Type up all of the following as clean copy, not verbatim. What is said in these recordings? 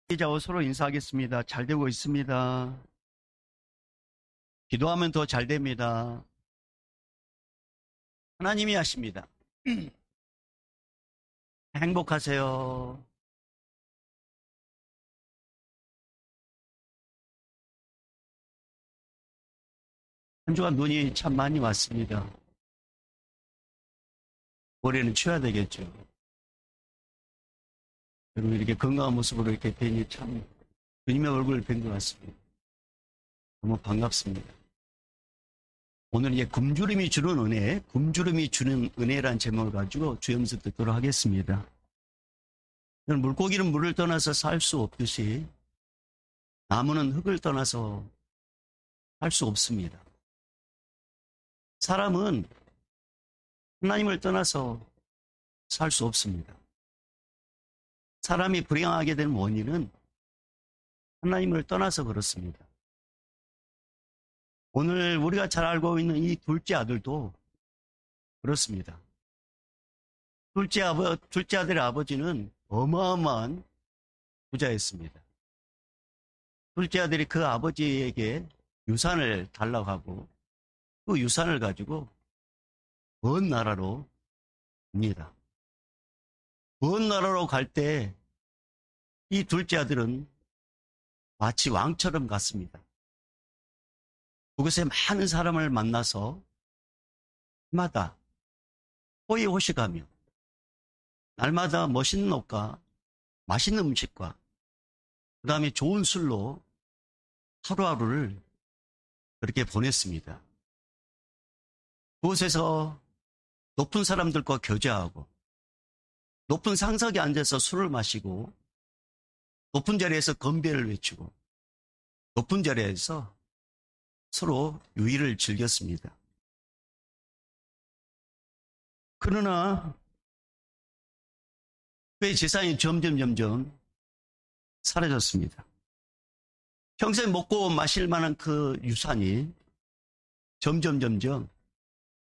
기자와 서로 인사하겠습니다. 잘 되고 있습니다. 기도하면 더 잘 됩니다. 하나님이 하십니다. 행복하세요. 한 주간 눈이 참 많이 왔습니다. 올해는 쉬어야 되겠죠. 여러분 이렇게 건강한 모습으로 이렇게 뵈니 참 주님의 얼굴을 뵌 것 같습니다. 너무 반갑습니다. 오늘 이제 굶주림이 주는 은혜, 굶주림이 주는 은혜란 제목을 가지고 주염수 듣도록 하겠습니다. 물고기는 물을 떠나서 살 수 없듯이 나무는 흙을 떠나서 살 수 없습니다. 사람은 하나님을 떠나서 살 수 없습니다. 사람이 불행하게 된 원인은 하나님을 떠나서 그렇습니다. 오늘 우리가 잘 알고 있는 이 둘째 아들도 그렇습니다. 둘째 아들의 아버지는 어마어마한 부자였습니다. 둘째 아들이 그 아버지에게 유산을 달라고 하고 그 유산을 가지고 먼 나라로 갑니다. 먼 나라로 갈 때 이 둘째 아들은 마치 왕처럼 갔습니다. 그곳에 많은 사람을 만나서 해마다 호의호식하며 날마다 멋있는 옷과 맛있는 음식과 그 다음에 좋은 술로 하루하루를 그렇게 보냈습니다. 그곳에서 높은 사람들과 교제하고 높은 상석에 앉아서 술을 마시고 높은 자리에서 건배를 외치고 높은 자리에서 서로 유의를 즐겼습니다. 그러나 그의 재산이 점점 사라졌습니다. 평생 먹고 마실 만한 그 유산이 점점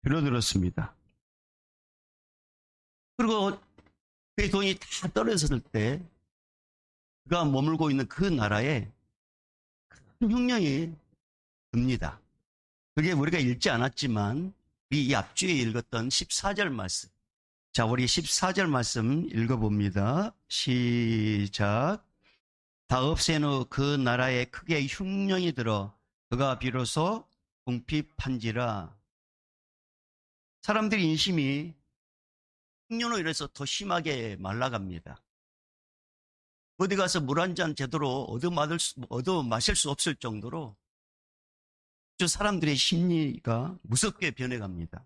줄어들었습니다. 그리고 그의 돈이 다 떨어졌을 때 그가 머물고 있는 그 나라에 큰 흉년이 듭니다. 그게 우리가 읽지 않았지만 이 앞주에 읽었던 14절 말씀. 자, 우리 14절 말씀 읽어봅니다. 시작. 다업센 후 그 나라에 크게 흉년이 들어 그가 비로소 궁핍한지라. 사람들의 인심이 흉년으로 인해서 더 심하게 말라갑니다. 어디 가서 물 한 잔 제대로 얻어 마실 수 없을 정도로 사람들의 심리가 무섭게 변해갑니다.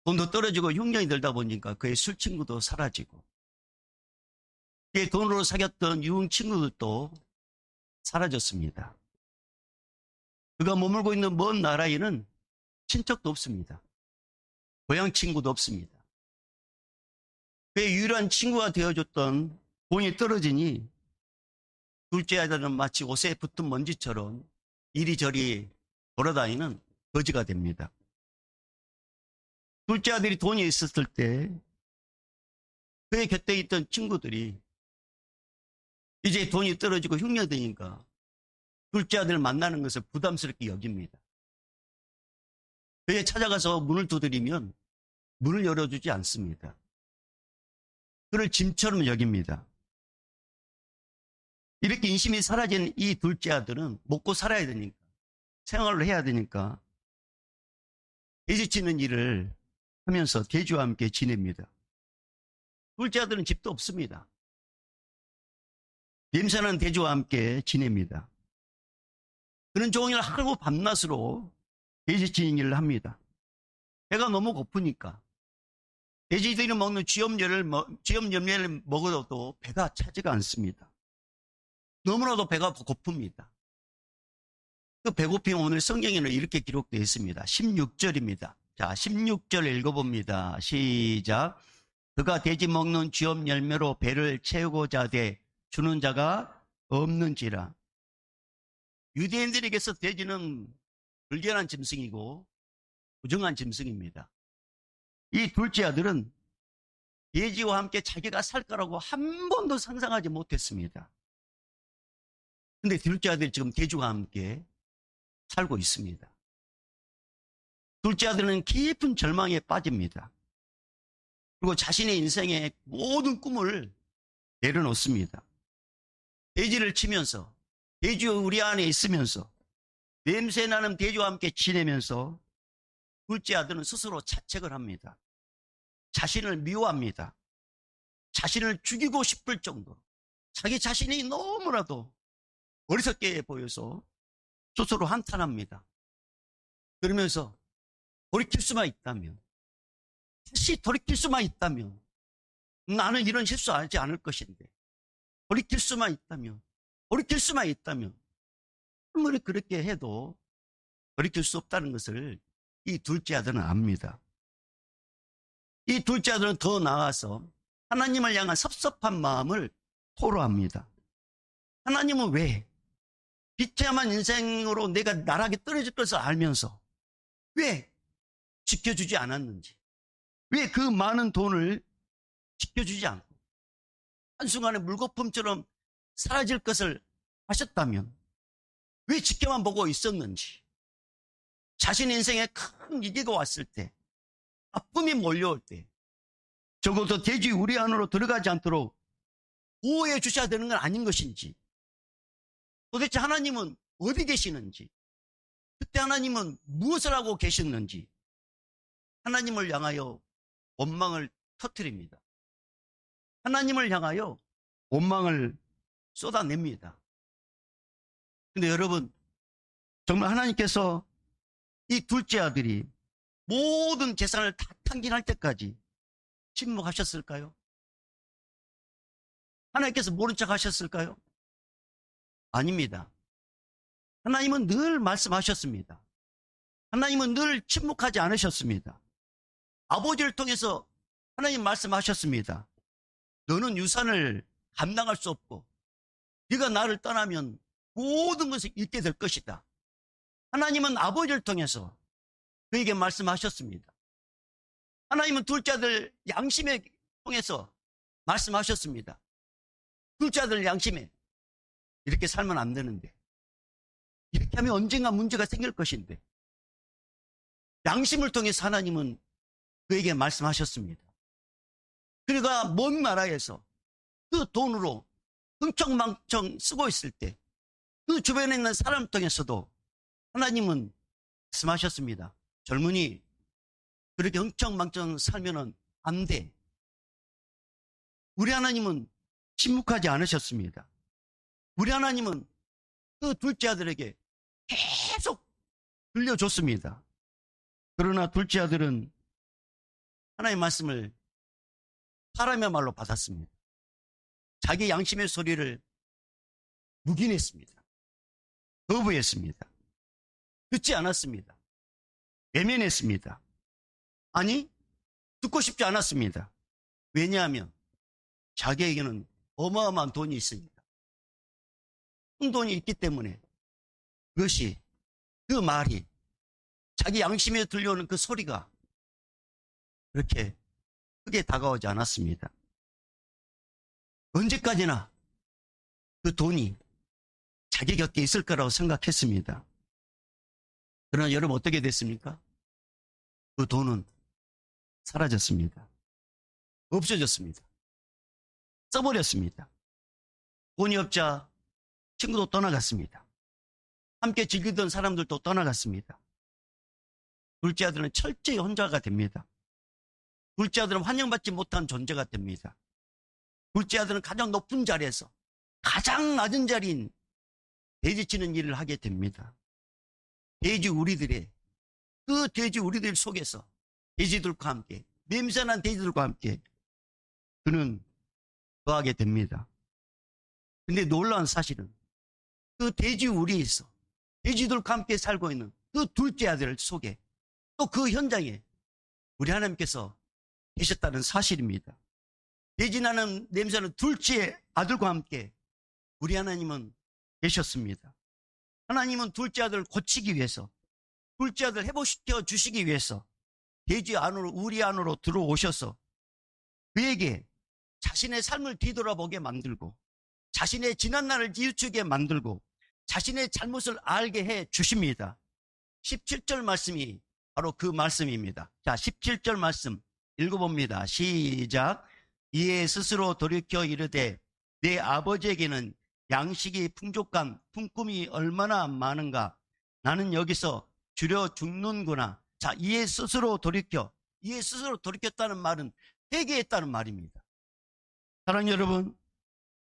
돈도 떨어지고 흉년이 들다 보니까 그의 술 친구도 사라지고 그의 돈으로 사귀었던 유흥 친구들도 사라졌습니다. 그가 머물고 있는 먼 나라에는 친척도 없습니다. 고향 친구도 없습니다. 그의 유일한 친구가 되어줬던 돈이 떨어지니 둘째 아들은 마치 옷에 붙은 먼지처럼 이리저리 돌아다니는 거지가 됩니다. 둘째 아들이 돈이 있었을 때 그의 곁에 있던 친구들이 이제 돈이 떨어지고 흉년되니까 둘째 아들을 만나는 것을 부담스럽게 여깁니다. 그에 찾아가서 문을 두드리면 문을 열어주지 않습니다. 그를 짐처럼 여깁니다. 이렇게 인심이 사라진 이 둘째 아들은 먹고 살아야 되니까, 생활을 해야 되니까 돼지치는 일을 하면서 돼지와 함께 지냅니다. 둘째 아들은 집도 없습니다. 냄새나는 돼지와 함께 지냅니다. 그는 종일 하루 밤낮으로 돼지치는 일을 합니다. 배가 너무 고프니까 돼지들이 먹는 쥐염열매를 먹어도 배가 차지가 않습니다. 너무나도 배가 고픕니다. 그 배고픔이 오늘 성경에는 이렇게 기록되어 있습니다. 16절입니다. 자, 16절 읽어봅니다. 시작. 그가 돼지 먹는 쥐염열매로 배를 채우고자 돼 주는 자가 없는지라. 유대인들에게서 돼지는 불결한 짐승이고 부정한 짐승입니다. 이 둘째 아들은 돼지와 함께 자기가 살 거라고 한 번도 상상하지 못했습니다. 근데 둘째 아들이 지금 돼지와 함께 살고 있습니다. 둘째 아들은 깊은 절망에 빠집니다. 그리고 자신의 인생의 모든 꿈을 내려놓습니다. 돼지를 치면서, 돼지 우리 안에 있으면서, 냄새나는 돼지와 함께 지내면서 둘째 아들은 스스로 자책을 합니다. 자신을 미워합니다. 자신을 죽이고 싶을 정도로 자기 자신이 너무나도 어리석게 보여서 스스로 한탄합니다. 그러면서 돌이킬 수만 있다면, 다시 돌이킬 수만 있다면, 나는 이런 실수하지 않을 것인데, 돌이킬 수만 있다면, 아무리 그렇게 해도 돌이킬 수 없다는 것을 이 둘째 아들은 압니다. 이 둘째 아들은 더 나아가서 하나님을 향한 섭섭한 마음을 토로합니다. 하나님은 왜 비참한 인생으로 내가 나락에 떨어질 것을 알면서 왜 지켜주지 않았는지, 왜 그 많은 돈을 지켜주지 않고 한순간에 물거품처럼 사라질 것을 하셨다면 왜 지켜만 보고 있었는지, 자신의 인생에 큰 위기가 왔을 때, 아픔이 몰려올 때 적어도 돼지 우리 안으로 들어가지 않도록 보호해 주셔야 되는 건 아닌 것인지, 도대체 하나님은 어디 계시는지, 그때 하나님은 무엇을 하고 계셨는지 하나님을 향하여 원망을 터뜨립니다. 하나님을 향하여 원망을 쏟아냅니다. 근데 여러분, 정말 하나님께서 이 둘째 아들이 모든 재산을 다 탕진할 때까지 침묵하셨을까요? 하나님께서 모른 척 하셨을까요? 아닙니다. 하나님은 늘 말씀하셨습니다. 하나님은 늘 침묵하지 않으셨습니다. 아버지를 통해서 하나님 말씀하셨습니다. 너는 유산을 감당할 수 없고 네가 나를 떠나면 모든 것을 잃게 될 것이다. 하나님은 아버지를 통해서 그에게 말씀하셨습니다. 하나님은 둘째 아들 양심에 통해서 말씀하셨습니다. 둘째 아들 양심에 이렇게 살면 안 되는데, 이렇게 하면 언젠가 문제가 생길 것인데, 양심을 통해서 하나님은 그에게 말씀하셨습니다. 그가 먼 나라에서 그 돈으로 흥청망청 쓰고 있을 때 그 주변에 있는 사람을 통해서도 하나님은 말씀하셨습니다. 젊은이, 그렇게 흥청망청 살면 안 돼. 우리 하나님은 침묵하지 않으셨습니다. 우리 하나님은 그 둘째 아들에게 계속 들려줬습니다. 그러나 둘째 아들은 하나님의 말씀을 사람의 말로 받았습니다. 자기 양심의 소리를 묵인했습니다. 거부했습니다. 듣지 않았습니다. 외면했습니다. 아니, 듣고 싶지 않았습니다. 왜냐하면 자기에게는 어마어마한 돈이 있으니까. 큰 돈이 있기 때문에 그것이, 그 말이, 자기 양심에 들려오는 그 소리가 그렇게 크게 다가오지 않았습니다. 언제까지나 그 돈이 자기 곁에 있을 거라고 생각했습니다. 그러나 여러분 어떻게 됐습니까? 그 돈은 사라졌습니다. 없어졌습니다. 써버렸습니다. 돈이 없자 친구도 떠나갔습니다. 함께 즐기던 사람들도 떠나갔습니다. 둘째 아들은 철저히 혼자가 됩니다. 둘째 아들은 환영받지 못한 존재가 됩니다. 둘째 아들은 가장 높은 자리에서 가장 낮은 자리인 돼지치는 일을 하게 됩니다. 돼지 우리들의, 그 돼지 우리들 속에서 돼지들과 함께, 냄새난 돼지들과 함께 그는 거하게 됩니다. 근데 놀라운 사실은 그 돼지 우리에서 돼지들과 함께 살고 있는 그 둘째 아들 속에, 또 그 현장에 우리 하나님께서 계셨다는 사실입니다. 돼지나는 냄새는 둘째 아들과 함께 우리 하나님은 계셨습니다. 하나님은 둘째 아들을 고치기 위해서, 둘째 아들을 회복시켜 주시기 위해서 돼지 안으로, 우리 안으로 들어오셔서 그에게 자신의 삶을 뒤돌아보게 만들고 자신의 지난날을 뉘우치게 만들고 자신의 잘못을 알게 해 주십니다. 17절 말씀이 바로 그 말씀입니다. 자, 17절 말씀 읽어봅니다. 시작. 이에 스스로 돌이켜 이르되 내 아버지에게는 양식이 풍족한 품꾼이 얼마나 많은가. 나는 여기서 줄여 죽는구나. 자, 이에 스스로 돌이켰다는 말은 회개했다는 말입니다. 사랑하는 여러분,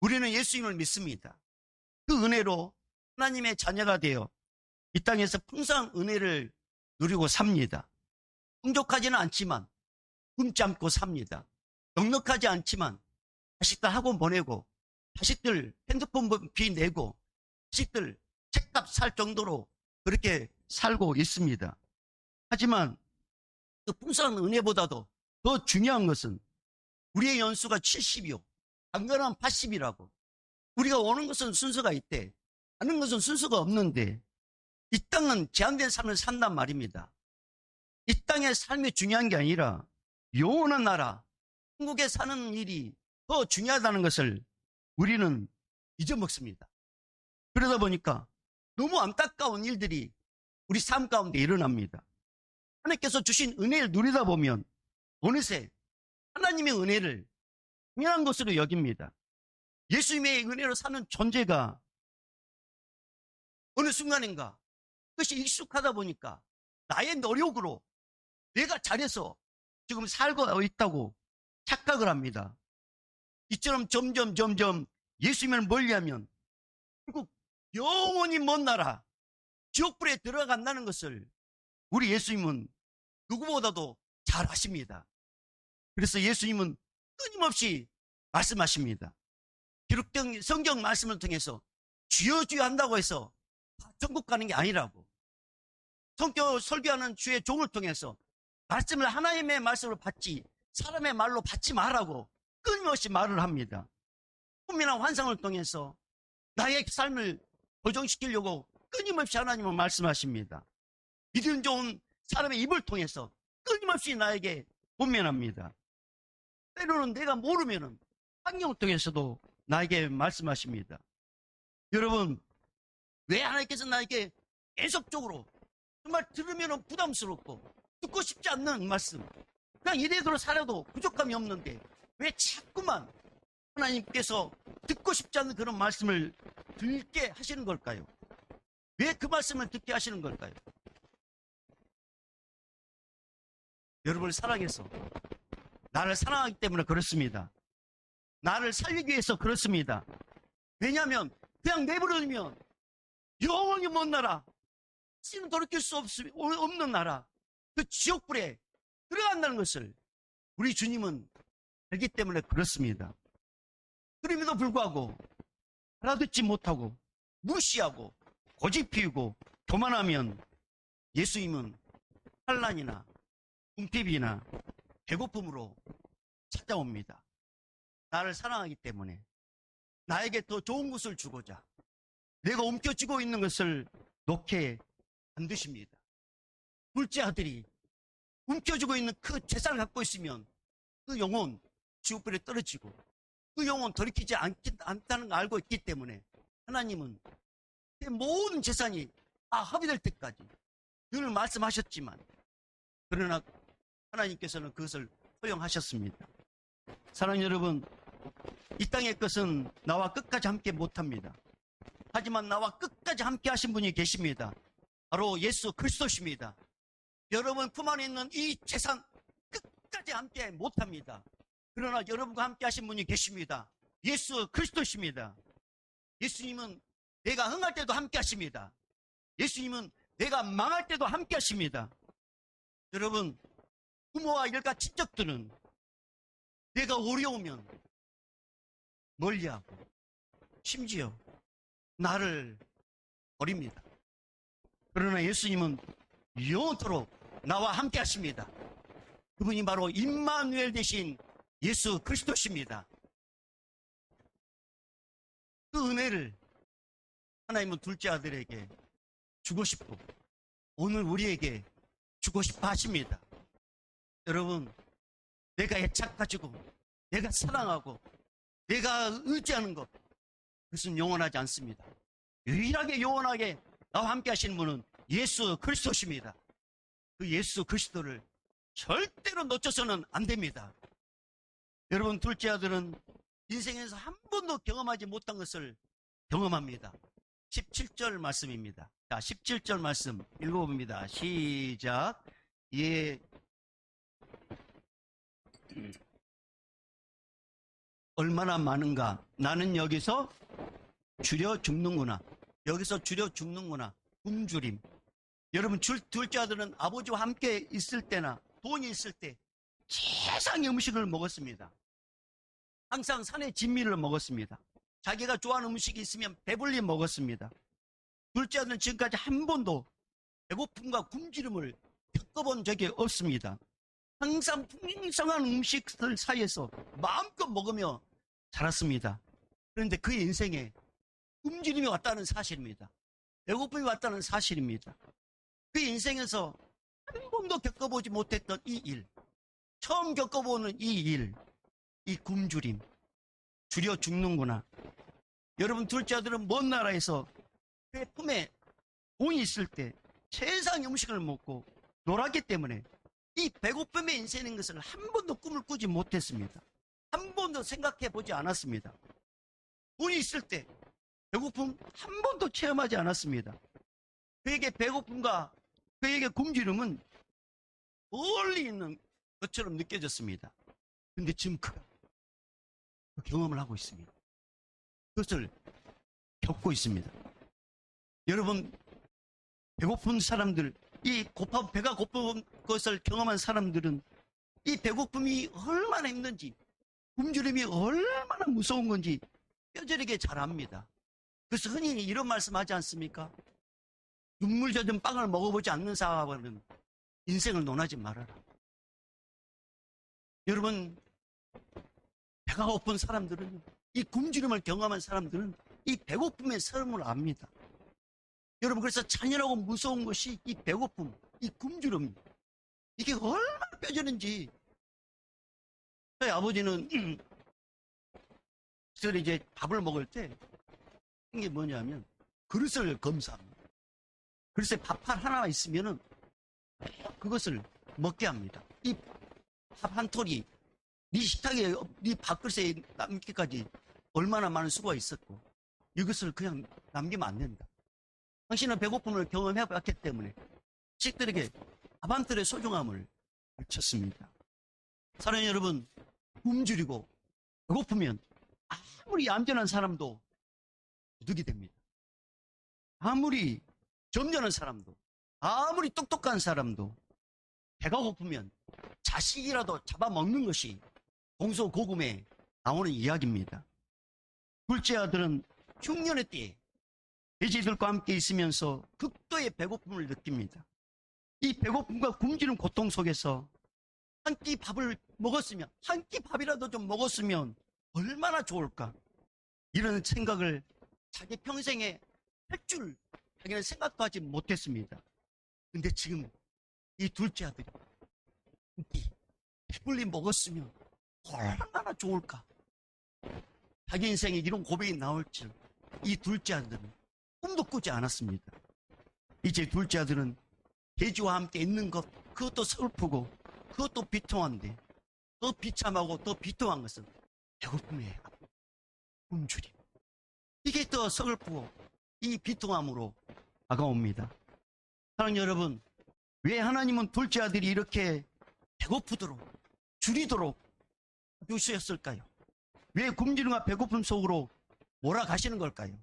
우리는 예수님을 믿습니다. 그 은혜로 하나님의 자녀가 되어 이 땅에서 풍성한 은혜를 누리고 삽니다. 풍족하지는 않지만 굶지 않고 삽니다. 넉넉하지 않지만 자식들 학원 보내고 자식들 핸드폰비 내고 자식들 책값 살 정도로 그렇게 살고 있습니다. 하지만 그 풍성한 은혜보다도 더 중요한 것은 우리의 연수가 70이요 강건한 80이라고. 우리가 오는 것은 순서가 있대. 가는 것은 순서가 없는데 이 땅은 제한된 삶을 산단 말입니다. 이 땅의 삶이 중요한 게 아니라 영원한 나라, 천국에 사는 일이 더 중요하다는 것을 우리는 잊어먹습니다. 그러다 보니까 너무 안타까운 일들이 우리 삶 가운데 일어납니다. 하나님께서 주신 은혜를 누리다 보면 어느새 하나님의 은혜를 당연한 것으로 여깁니다. 예수님의 은혜로 사는 존재가 어느 순간인가 그것이 익숙하다 보니까 나의 노력으로 내가 잘해서 지금 살고 있다고 착각을 합니다. 이처럼 점점 예수님을 멀리하면 결국 영원히 먼 나라 지옥불에 들어간다는 것을 우리 예수님은 누구보다도 잘 아십니다. 그래서 예수님은 끊임없이 말씀하십니다. 기록된 성경 말씀을 통해서 주여 주여 한다고 해서 천국 가는 게 아니라고. 성경 설교하는 주의 종을 통해서 말씀을 하나님의 말씀으로 받지 사람의 말로 받지 말라고 끊임없이 말을 합니다. 꿈이나 환상을 통해서 나의 삶을 고정시키려고 끊임없이 하나님은 말씀하십니다. 믿음 좋은 사람의 입을 통해서 끊임없이 나에게 권면합니다. 때로는 내가 모르면 환경을 통해서도 나에게 말씀하십니다. 여러분, 왜 하나님께서 나에게 계속적으로 정말 들으면 부담스럽고 듣고 싶지 않는 말씀, 그냥 이대로 살아도 부족함이 없는데 왜 자꾸만 하나님께서 듣고 싶지 않는 그런 말씀을 듣게 하시는 걸까요? 왜 그 말씀을 듣게 하시는 걸까요? 여러분을 사랑해서 나를 사랑하기 때문에 그렇습니다. 나를 살리기 위해서 그렇습니다. 왜냐하면 그냥 내버려두면 영원히 먼 나라, 다시는 돌이킬 수 없는 나라, 그 지옥불에 들어간다는 것을 우리 주님은 알기 때문에 그렇습니다. 그럼에도 불구하고 알아듣지 못하고 무시하고 고집 피우고 교만하면 예수님은 환난이나 궁핍이나 배고픔으로 찾아옵니다. 나를 사랑하기 때문에 나에게 더 좋은 것을 주고자 내가 움켜쥐고 있는 것을 놓게 만드십니다. 둘째 아들이 움켜쥐고 있는 그 재산을 갖고 있으면 그 영혼 지옥불에 떨어지고 그 영혼 돌이키지 않다는 걸 알고 있기 때문에 하나님은 그 모든 재산이 다 합의될 때까지 늘 말씀하셨지만 그러나 하나님께서는 그것을 허용하셨습니다. 사랑하는 여러분, 이 땅의 것은 나와 끝까지 함께 못합니다. 하지만 나와 끝까지 함께 하신 분이 계십니다. 바로 예수 그리스도십니다. 여러분 품 안에 있는 이 재산 끝까지 함께 못합니다. 그러나 여러분과 함께 하신 분이 계십니다. 예수 그리스도십니다. 예수님은 내가 흥할 때도 함께 하십니다. 예수님은 내가 망할 때도 함께 하십니다. 여러분, 부모와 일가 친척들은 내가 어려우면 멀리하고 심지어 나를 버립니다. 그러나 예수님은 영원토록 나와 함께 하십니다. 그분이 바로 임마누엘 되신 예수 그리스도십니다. 그 은혜를 하나님은 둘째 아들에게 주고 싶고 오늘 우리에게 주고 싶어 하십니다. 여러분, 내가 애착 가지고 내가 사랑하고 내가 의지하는 것, 그것은 영원하지 않습니다. 유일하게 영원하게 나와 함께 하시는 분은 예수 그리스도십니다. 그 예수 그리스도를 절대로 놓쳐서는 안 됩니다. 여러분, 둘째 아들은 인생에서 한 번도 경험하지 못한 것을 경험합니다. 17절 말씀입니다. 자, 17절 말씀 읽어봅니다. 시작. 예. 얼마나 많은가. 나는 여기서 줄여 죽는구나. 여기서 줄여 죽는구나. 굶주림. 여러분, 둘째 아들은 아버지와 함께 있을 때나 돈이 있을 때 세상의 음식을 먹었습니다. 항상 산의 진미를 먹었습니다. 자기가 좋아하는 음식이 있으면 배불리 먹었습니다. 둘째 아들은 지금까지 한 번도 배고픔과 굶주림을 겪어본 적이 없습니다. 항상 풍성한 음식들 사이에서 마음껏 먹으며 자랐습니다. 그런데 그의 인생에 굶주림이 왔다는 사실입니다. 배고픔이 왔다는 사실입니다. 그의 인생에서 한 번도 겪어보지 못했던 이 일, 처음 겪어보는 이 일, 이 굶주림, 줄여 죽는구나. 여러분, 둘째 아들은 먼 나라에서 그의 품에 돈이 있을 때 세상의 음식을 먹고 놀았기 때문에 이 배고픔에 인생인 것을 한 번도 꿈을 꾸지 못했습니다. 한 번도 생각해 보지 않았습니다. 돈이 있을 때 배고픔 한 번도 체험하지 않았습니다. 그에게 배고픔과 그에게 굶주림은 멀리 있는 것처럼 느껴졌습니다. 그런데 지금 그가 그 경험을 하고 있습니다. 그것을 겪고 있습니다. 여러분, 배고픈 사람들, 배가 고픈 것을 경험한 사람들은 이 배고픔이 얼마나 힘든지, 굶주림이 얼마나 무서운 건지 뼈저리게 잘 압니다. 그래서 흔히 이런 말씀하지 않습니까? 눈물 젖은 빵을 먹어보지 않는 사람은 인생을 논하지 말아라. 여러분, 배가 고픈 사람들은, 이 굶주림을 경험한 사람들은 이 배고픔의 서름을 압니다. 여러분, 그래서 잔인하고 무서운 것이 이 배고픔, 이 굶주림, 이게 얼마나 뼈저린지. 저희 아버지는 시절에 이제 밥을 먹을 때 이게 뭐냐면 그릇을 검사합니다. 그릇에 밥알 하나 있으면은 그것을 먹게 합니다. 이 밥 한 톨이 네 식탁에, 네 밥그릇에 남기까지 얼마나 많은 수고가 있었고 이것을 그냥 남기면 안 된다. 당신은 배고픔을 경험해봤기 때문에 식들에게 밥 한 톨의 소중함을 가르쳤습니다. 사랑하는 여러분, 굶주리고 배고프면 아무리 얌전한 사람도 도둑이 됩니다. 아무리 점잖은 사람도, 아무리 똑똑한 사람도 배가 고프면 자식이라도 잡아먹는 것이 동서고금에 나오는 이야기입니다. 둘째 아들은 흉년의 때에 돼지들과 함께 있으면서 극도의 배고픔을 느낍니다. 이 배고픔과 굶주린 고통 속에서 한 끼 밥을 먹었으면, 한 끼 밥이라도 좀 먹었으면 얼마나 좋을까, 이런 생각을 자기 평생에 할 줄 자기는 생각도 하지 못했습니다. 근데 지금 이 둘째 아들이 한 끼 배불리 먹었으면 얼마나 좋을까, 자기 인생에 이런 고백이 나올 줄 이 둘째 아들은 꿈도 꾸지 않았습니다. 이제 둘째 아들은 돼지와 함께 있는 것, 그것도 슬프고 그것도 비통한데 더 비참하고 더 비통한 것은 배고픔의 굶주림, 이게 더 슬프고 이 비통함으로 다가옵니다. 사랑하는 여러분, 왜 하나님은 둘째 아들이 이렇게 배고프도록 줄이도록 두셨을까요? 왜 굶주림과 배고픔 속으로 몰아가시는 걸까요?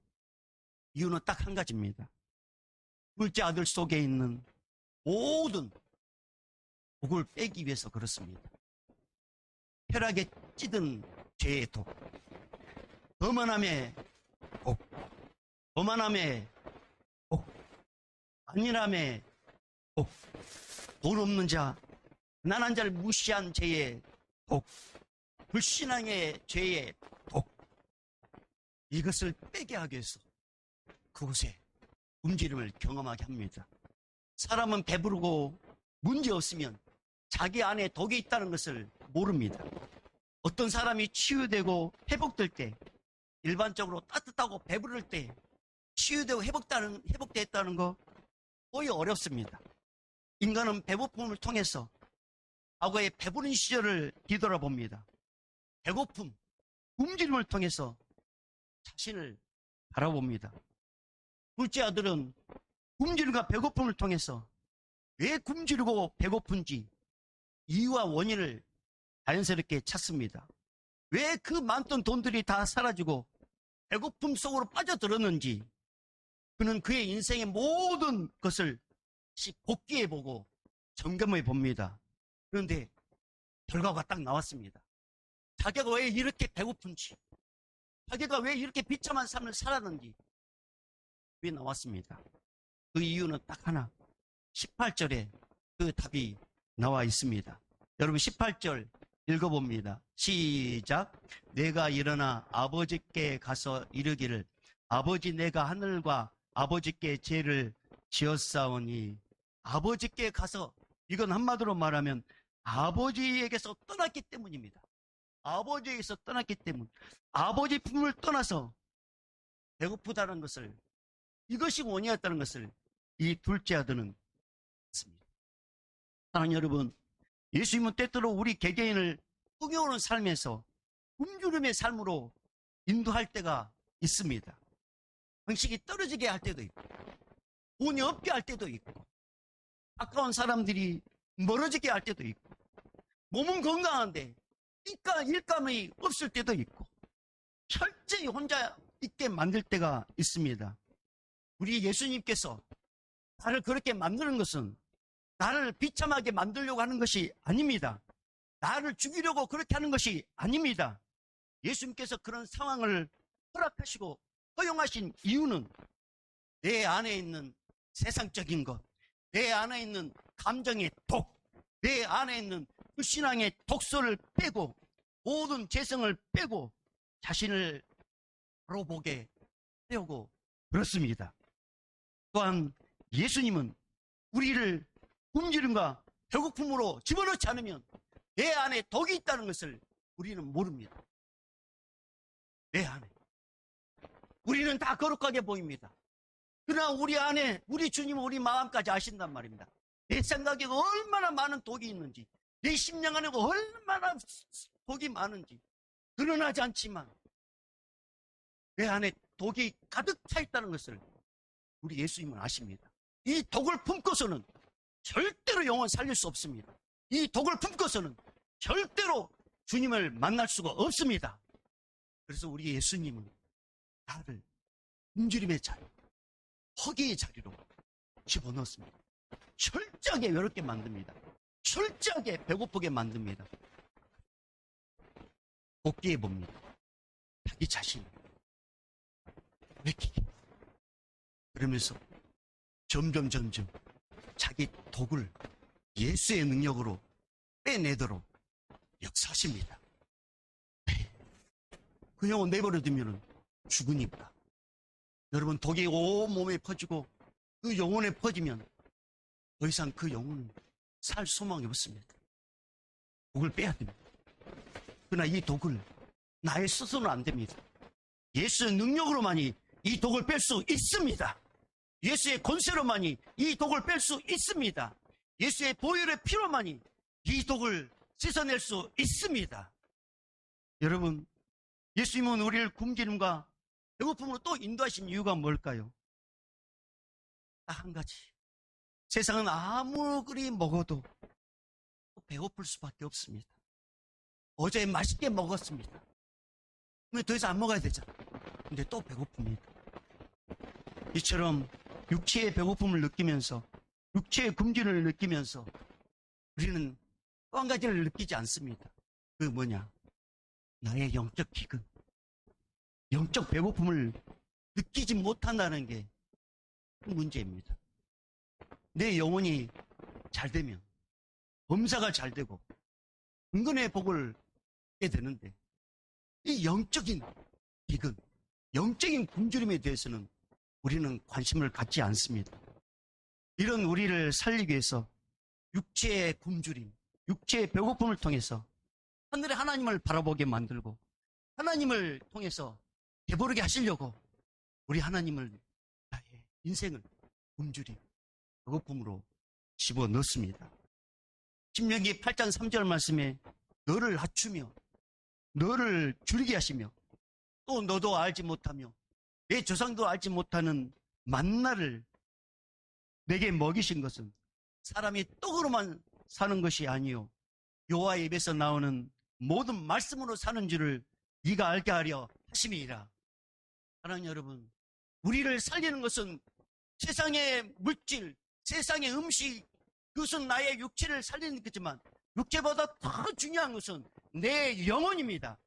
이유는 딱 한 가지입니다. 둘째 아들 속에 있는 모든 독을 빼기 위해서 그렇습니다. 혈압에 찌든 죄의 독, 거만함의 독, 거만함의 독, 안일함의 독, 돈 없는 자, 가난한 자를 무시한 죄의 독, 불신앙의 죄의 독, 이것을 빼게 하기 위해서 그곳에 굶주림을 경험하게 합니다. 사람은 배부르고 문제 없으면 자기 안에 독이 있다는 것을 모릅니다. 어떤 사람이 치유되고 회복될 때, 일반적으로 따뜻하고 배부를 때 치유되고 회복됐다는 거 거의 어렵습니다. 인간은 배고픔을 통해서 과거의 배부른 시절을 뒤돌아봅니다. 배고픔, 굶주림을 통해서 자신을 바라봅니다. 둘째 아들은 굶주림과 배고픔을 통해서 왜 굶주리고 배고픈지 이유와 원인을 자연스럽게 찾습니다. 왜 그 많던 돈들이 다 사라지고 배고픔 속으로 빠져들었는지 그는 그의 인생의 모든 것을 다시 복귀해보고 점검해봅니다. 그런데 결과가 딱 나왔습니다. 자기가 왜 이렇게 배고픈지, 자기가 왜 이렇게 비참한 삶을 살았는지 왜 나왔습니다. 그 이유는 딱 하나, 18절에 그 답이 나와 있습니다. 여러분 18절 읽어봅니다. 시작. 내가 일어나 아버지께 가서 이르기를 아버지 내가 하늘과 아버지께 죄를 지었사오니. 아버지께 가서, 이건 한마디로 말하면 아버지에게서 떠났기 때문입니다. 아버지에게서 떠났기 때문. 아버지 품을 떠나서 배고프다는 것을, 이것이 원인이었다는 것을 이 둘째 아들은 했습니다. 사랑하는 여러분, 예수님은 때때로 우리 개개인을 풍요로운 삶에서 굶주림의 삶으로 인도할 때가 있습니다. 방식이 떨어지게 할 때도 있고, 돈이 없게 할 때도 있고, 가까운 사람들이 멀어지게 할 때도 있고, 몸은 건강한데 일감이 없을 때도 있고, 철저히 혼자 있게 만들 때가 있습니다. 우리 예수님께서 나를 그렇게 만드는 것은 나를 비참하게 만들려고 하는 것이 아닙니다. 나를 죽이려고 그렇게 하는 것이 아닙니다. 예수님께서 그런 상황을 허락하시고 허용하신 이유는 내 안에 있는 세상적인 것, 내 안에 있는 감정의 독, 내 안에 있는 그 신앙의 독소를 빼고 모든 재성을 빼고 자신을 바로 보게 하려고 그렇습니다. 또한 예수님은 우리를 굶주림과 배고픔으로 집어넣지 않으면 내 안에 독이 있다는 것을 우리는 모릅니다. 내 안에. 우리는 다 거룩하게 보입니다. 그러나 우리 안에 우리 주님은 우리 마음까지 아신단 말입니다. 내 생각에 얼마나 많은 독이 있는지, 내 심령 안에 얼마나 독이 많은지 드러나지 않지만 내 안에 독이 가득 차 있다는 것을 우리 예수님은 아십니다. 이 독을 품고서는 절대로 영혼 살릴 수 없습니다. 이 독을 품고서는 절대로 주님을 만날 수가 없습니다. 그래서 우리 예수님은 나를 굶주림의 자리, 허기의 자리로 집어넣습니다. 철저하게 외롭게 만듭니다. 철저하게 배고프게 만듭니다. 복귀해 봅니다. 자기 자신을 외키게. 그러면서 점점 자기 독을 예수의 능력으로 빼내도록 역사하십니다. 그 영혼 내버려두면 죽으니까. 여러분, 독이 온 몸에 퍼지고 그 영혼에 퍼지면 더 이상 그 영혼은 살 소망이 없습니다. 독을 빼야 됩니다. 그러나 이 독을 나의 스스로는 안 됩니다. 예수의 능력으로만이 이 독을 뺄 수 있습니다. 예수의 권세로만이 이 독을 뺄 수 있습니다. 예수의 보혈의 피로만이 이 독을 씻어낼 수 있습니다. 여러분, 예수님은 우리를 굶주림과 배고픔으로 또 인도하신 이유가 뭘까요? 딱 한 가지. 세상은 아무리 먹어도 배고플 수밖에 없습니다. 어제 맛있게 먹었습니다. 근데 더 이상 안 먹어야 되잖아. 근데 또 배고픕니다. 이처럼 육체의 배고픔을 느끼면서, 육체의 굶주림을 느끼면서 우리는 또 한 가지를 느끼지 않습니다. 그게 뭐냐? 나의 영적 기근, 영적 배고픔을 느끼지 못한다는 게 문제입니다. 내 영혼이 잘 되면, 범사가 잘 되고 은근의 복을 얻게 되는데, 이 영적인 기근, 영적인 굶주림에 대해서는 우리는 관심을 갖지 않습니다. 이런 우리를 살리기 위해서 육체의 굶주림, 육체의 배고픔을 통해서 하늘의 하나님을 바라보게 만들고 하나님을 통해서 배부르게 하시려고 우리 하나님을 나의 인생을 굶주리 배고픔으로 집어넣습니다. 신명기 8장 3절 말씀에 너를 낮추며 너를 줄이게 하시며 또 너도 알지 못하며 내 조상도 알지 못하는 만나를 내게 먹이신 것은 사람이 떡으로만 사는 것이 아니요 여호와의 입에서 나오는 모든 말씀으로 사는 줄을 네가 알게 하려 하심이니라. 사랑하는 여러분, 우리를 살리는 것은 세상의 물질, 세상의 음식, 그것은 나의 육체를 살리는 거지만 육체보다 더 중요한 것은 내 영혼입니다.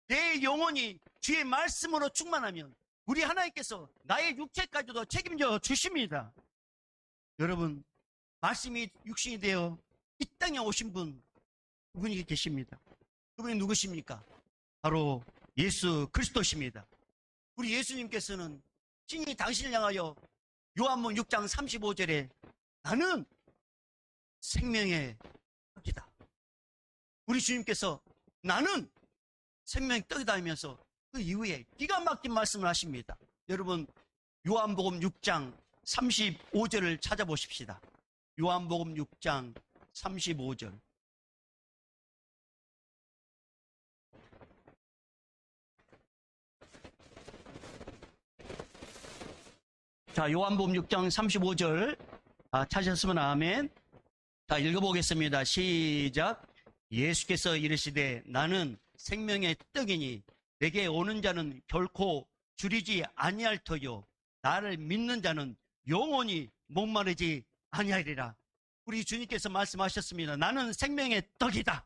내 영혼이 주의 말씀으로 충만하면 우리 하나님께서 나의 육체까지도 책임져 주십니다. 여러분, 말씀이 육신이 되어 이 땅에 오신 그분이 계십니다. 그분이 누구십니까? 바로 예수 그리스도십니다. 우리 예수님께서는 친히 당신을 향하여 요한복음 6장 35절에 나는 생명의 떡이다. 우리 주님께서 나는 생명의 떡이다 하면서 그 이후에 기가 막힌 말씀을 하십니다. 여러분, 요한복음 6장 35절을 찾아보십시다. 요한복음 6장 35절. 자, 요한복음 6장 35절 찾으셨으면 아멘. 자, 읽어보겠습니다. 시작. 예수께서 이르시되 나는 생명의 떡이니 내게 오는 자는 결코 줄이지 아니할 터요 나를 믿는 자는 영원히 목마르지 아니하리라. 우리 주님께서 말씀하셨습니다. 나는 생명의 떡이다.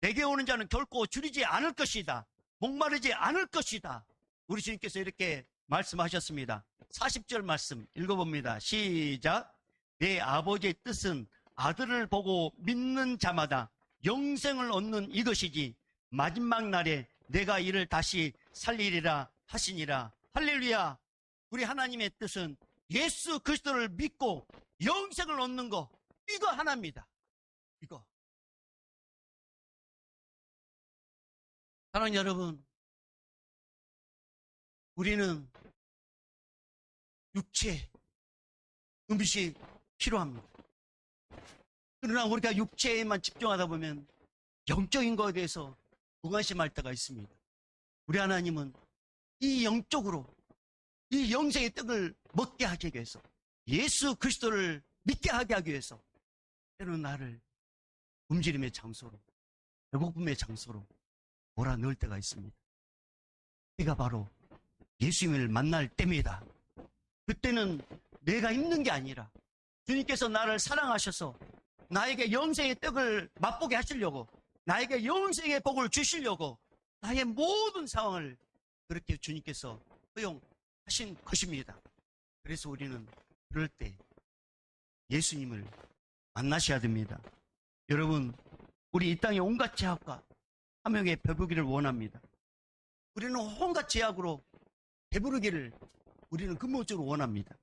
내게 오는 자는 결코 줄이지 않을 것이다. 목마르지 않을 것이다. 우리 주님께서 이렇게 말씀하셨습니다. 40절 말씀 읽어봅니다. 시작. 내 아버지의 뜻은 아들을 보고 믿는 자마다 영생을 얻는 이것이지 마지막 날에 내가 이를 다시 살리리라 하시니라. 할렐루야. 우리 하나님의 뜻은 예수 그리스도를 믿고 영생을 얻는 거, 이거 하나입니다. 이거. 사랑하는 여러분, 우리는 육체, 음식 필요합니다. 그러나 우리가 육체에만 집중하다 보면 영적인 것에 대해서 무관심할 때가 있습니다. 우리 하나님은 이 영적으로 이 영생의 떡을 먹게 하기 위해서 예수 그리스도를 믿게 하게 하기 위해서 때로는 나를 굶주림의 장소로 배고픔의 장소로 몰아넣을 때가 있습니다. 그가 바로 예수님을 만날 때입니다. 그때는 내가 힘든 게 아니라 주님께서 나를 사랑하셔서 나에게 영생의 떡을 맛보게 하시려고 나에게 영생의 복을 주시려고 나의 모든 상황을 그렇게 주님께서 허용하신 것입니다. 그래서 우리는 그럴 때 예수님을 만나셔야 됩니다. 여러분, 우리 이 땅의 온갖 제약과 탐욕에 배부르기를 원합니다. 우리는 온갖 제약으로 배부르기를 우리는 근본적으로 원합니다.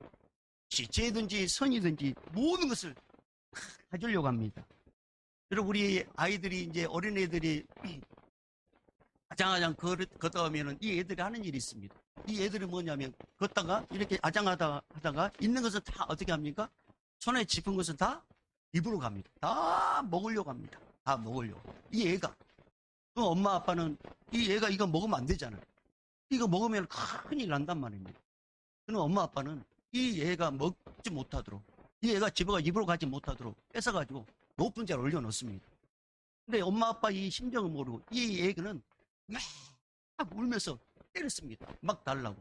죄든지 선이든지 모든 것을 가지려고 합니다. 여러분, 우리 아이들이 이제 어린애들이 아장아장 걷다 오면은 이 애들이 하는 일이 있습니다. 이 애들이 뭐냐면 걷다가 이렇게 아장하다가 있는 것은 다 어떻게 합니까? 손에 짚은 것은 다 입으로 갑니다. 다 먹으려고 합니다. 다 먹으려고. 이 애가. 그 엄마 아빠는 이 애가 이거 먹으면 안 되잖아요. 이거 먹으면 큰일 난단 말입니다. 그럼 엄마 아빠는 이 애가 먹지 못하도록 이 애가 집어가 입으로 가지 못하도록 뺏어가지고 높은 자를 올려놓습니다. 근데 엄마 아빠 이 심정을 모르고 이 애기는 막 울면서 때렸습니다. 막 달라고.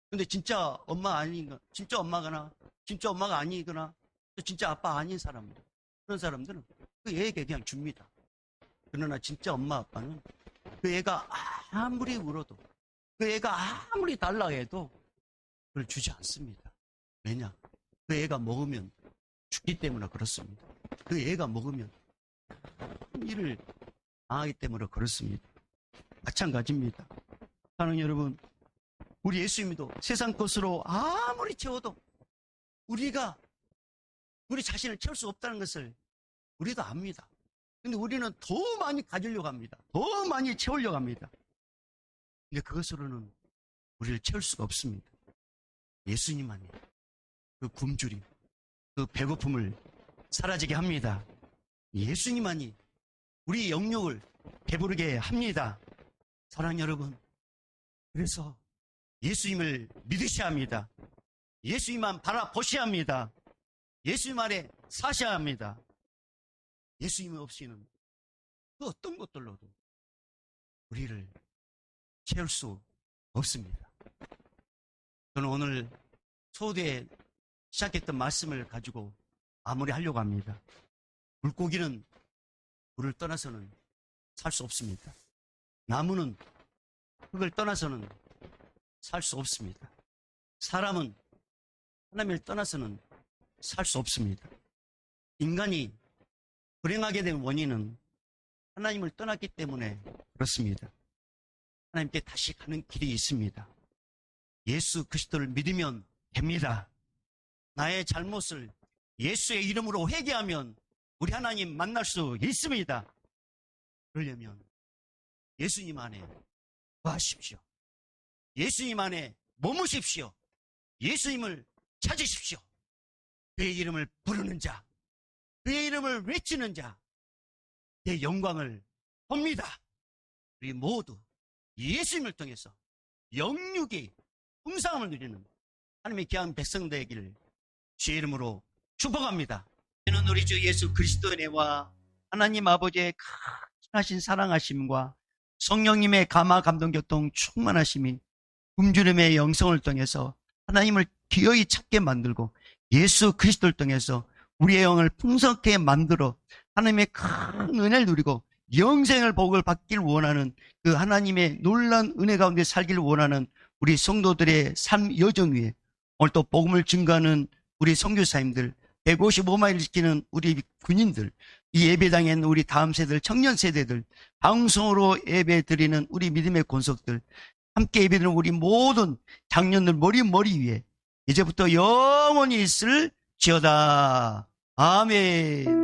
근데 진짜 엄마 아닌가, 진짜 엄마가 아니거나 진짜 아빠 아닌 사람들, 그런 사람들은 그 애에게 그냥 줍니다. 그러나 진짜 엄마 아빠는 그 애가 아무리 울어도 그 애가 아무리 달라 해도 그걸 주지 않습니다. 왜냐? 그 애가 먹으면 죽기 때문에 그렇습니다. 그 애가 먹으면 일을 당하기 때문에 그렇습니다. 마찬가지입니다. 사랑하는 여러분, 우리 예수님도 세상 것으로 아무리 채워도 우리가 우리 자신을 채울 수 없다는 것을 우리도 압니다. 근데 우리는 더 많이 가지려고 합니다. 더 많이 채우려고 합니다. 근데 그것으로는 우리를 채울 수가 없습니다. 예수님만이 그 굶주림, 그 배고픔을 사라지게 합니다. 예수님만이 우리 영역을 배부르게 합니다. 사랑하는 여러분, 그래서 예수님을 믿으셔야 합니다. 예수님만 바라보셔야 합니다. 예수님 아래 사셔야 합니다. 예수님 없이는 그 어떤 것들로도 우리를 채울 수 없습니다. 저는 오늘 초대에 시작했던 말씀을 가지고 마무리하려고 합니다. 물고기는 물을 떠나서는 살 수 없습니다. 나무는 흙을 떠나서는 살 수 없습니다. 사람은 하나님을 떠나서는 살 수 없습니다. 인간이 불행하게 된 원인은 하나님을 떠났기 때문에 그렇습니다. 하나님께 다시 가는 길이 있습니다. 예수 그리스도를 믿으면 됩니다. 나의 잘못을 예수의 이름으로 회개하면 우리 하나님 만날 수 있습니다. 그러려면 예수님 안에 거하십시오. 예수님 안에 머무십시오. 예수님을 찾으십시오. 그의 이름을 부르는 자, 그의 이름을 외치는 자, 그의 영광을 봅니다. 우리 모두 예수님을 통해서 영육이 풍성함을 누리는 하나님의 귀한 백성 되기를 주의 이름으로 축복합니다. 저는 우리 주 예수 그리스도의 은혜와 하나님 아버지의 크신 사랑하심과 성령님의 감화 감동 교통 충만하심이 굶주림의 영성을 통해서 하나님을 기어이 찾게 만들고 예수 그리스도를 통해서 우리의 영을 풍성하게 만들어 하나님의 큰 은혜를 누리고 영생을 복을 받길 원하는 그 하나님의 놀라운 은혜 가운데 살기를 원하는 우리 성도들의 삶 여정 위에 오늘 또 복음을 증거하는 우리 선교사님들, 155마일을 지키는 우리 군인들, 이 예배당에 있는 우리 다음 세대들, 청년 세대들, 방송으로 예배 드리는 우리 믿음의 권속들, 함께 예배 드리는 우리 모든 장년들 머리 위에 이제부터 영원히 있을지어다. 아멘.